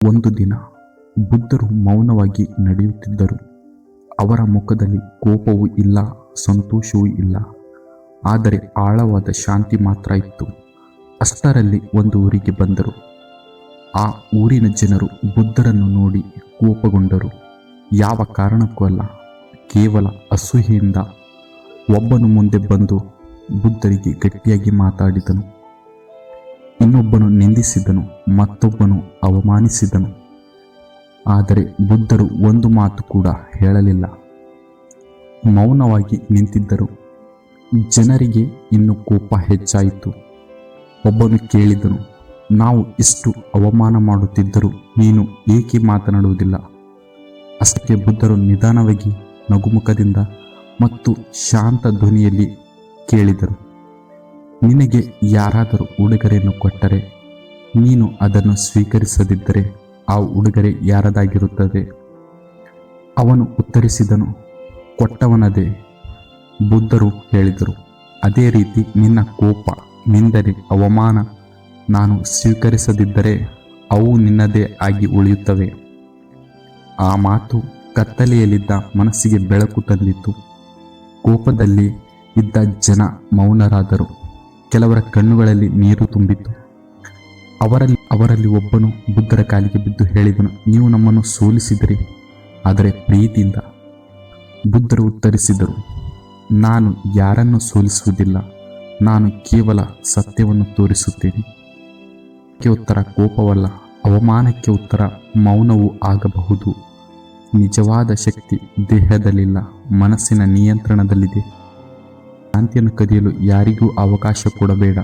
ಒಂದು ದಿನ ಬುದ್ಧರು ಮೌನವಾಗಿ ನಡೆಯುತ್ತಿದ್ದರು. ಅವರ ಮುಖದಲ್ಲಿ ಕೋಪವೂ ಇಲ್ಲ, ಸಂತೋಷವೂ ಇಲ್ಲ, ಆದರೆ ಆಳವಾದ ಶಾಂತಿ ಮಾತ್ರ ಇತ್ತು. ಅಷ್ಟರಲ್ಲಿ ಒಂದು ಊರಿಗೆ ಬಂದರು. ಆ ಊರಿನ ಜನರು ಬುದ್ಧರನ್ನು ನೋಡಿ ಕೋಪಗೊಂಡರು. ಯಾವ ಕಾರಣಕ್ಕೂ ಅಲ್ಲ, ಕೇವಲ ಅಸೂಯೆಯಿಂದ. ಒಬ್ಬನು ಮುಂದೆ ಬಂದು ಬುದ್ಧರಿಗೆ ಗಟ್ಟಿಯಾಗಿ ಮಾತಾಡಿದನು. ಇನ್ನೊಬ್ಬನು ನಿಂದಿಸಿದನು, ಮತ್ತೊಬ್ಬನು ಅವಮಾನಿಸಿದನು. ಆದರೆ ಬುದ್ಧರು ಒಂದು ಮಾತು ಕೂಡ ಹೇಳಲಿಲ್ಲ. ಮೌನವಾಗಿ ನಿಂತಿದ್ದರು. ಜನರಿಗೆ ಇನ್ನು ಕೋಪ ಹೆಚ್ಚಾಯಿತು. ಒಬ್ಬನು ಕೇಳಿದನು, ನಾವು ಇಷ್ಟು ಅವಮಾನ ಮಾಡುತ್ತಿದ್ದರೂ ನೀನು ಏಕೆ ಮಾತನಾಡುವುದಿಲ್ಲ? ಅಷ್ಟಕ್ಕೆ ಬುದ್ಧರು ನಿಧಾನವಾಗಿ ನಗುಮುಖದಿಂದ ಮತ್ತು ಶಾಂತ ಧ್ವನಿಯಲ್ಲಿ ಕೇಳಿದರು, ನಿನಗೆ ಯಾರಾದರೂ ಉಡುಗೊರೆಯನ್ನು ಕೊಟ್ಟರೆ ನೀನು ಅದನ್ನು ಸ್ವೀಕರಿಸದಿದ್ದರೆ ಆ ಉಡುಗೊರೆ ಯಾರದಾಗಿರುತ್ತದೆ? ಅವನು ಉತ್ತರಿಸಿದನು, ಕೊಟ್ಟವನದೇ. ಬುದ್ಧರು ಹೇಳಿದರು, ಅದೇ ರೀತಿ ನಿನ್ನ ಕೋಪ, ನಿಂದನೆ, ಅವಮಾನ ನಾನು ಸ್ವೀಕರಿಸದಿದ್ದರೆ ಅವು ನಿನ್ನದೇ ಆಗಿ ಉಳಿಯುತ್ತವೆ. ಆ ಮಾತು ಕತ್ತಲೆಯಲ್ಲಿದ್ದ ಮನಸ್ಸಿಗೆ ಬೆಳಕು ತಂದಿತು. ಕೋಪದಲ್ಲಿ ಇದ್ದ ಜನ ಮೌನರಾದರು. ಕೆಲವರ ಕಣ್ಣುಗಳಲ್ಲಿ ನೀರು ತುಂಬಿತು. ಅವರಲ್ಲಿ ಒಬ್ಬನು ಬುದ್ಧರ ಕಾಲಿಗೆ ಬಿದ್ದು ಹೇಳಿದನು, ನೀವು ನಮ್ಮನ್ನು ಸೋಲಿಸಿದಿರಿ, ಆದರೆ ಪ್ರೀತಿಯಿಂದ. ಬುದ್ಧರು ಉತ್ತರಿಸಿದರು, ನಾನು ಯಾರನ್ನು ಸೋಲಿಸುವುದಿಲ್ಲ, ನಾನು ಕೇವಲ ಸತ್ಯವನ್ನು ತೋರಿಸುತ್ತೇನೆ. ಉತ್ತರ ಕೋಪವಲ್ಲ, ಅವಮಾನಕ್ಕೆ ಉತ್ತರ ಮೌನವೂ ಆಗಬಹುದು. ನಿಜವಾದ ಶಕ್ತಿ ದೇಹದಲ್ಲಿಲ್ಲ, ಮನಸ್ಸಿನ ನಿಯಂತ್ರಣದಲ್ಲಿದೆ. ಶಾಂತಿಯನ್ನು ಕದಿಯಲು ಯಾರಿಗೂ ಅವಕಾಶ ಕೊಡಬೇಡ.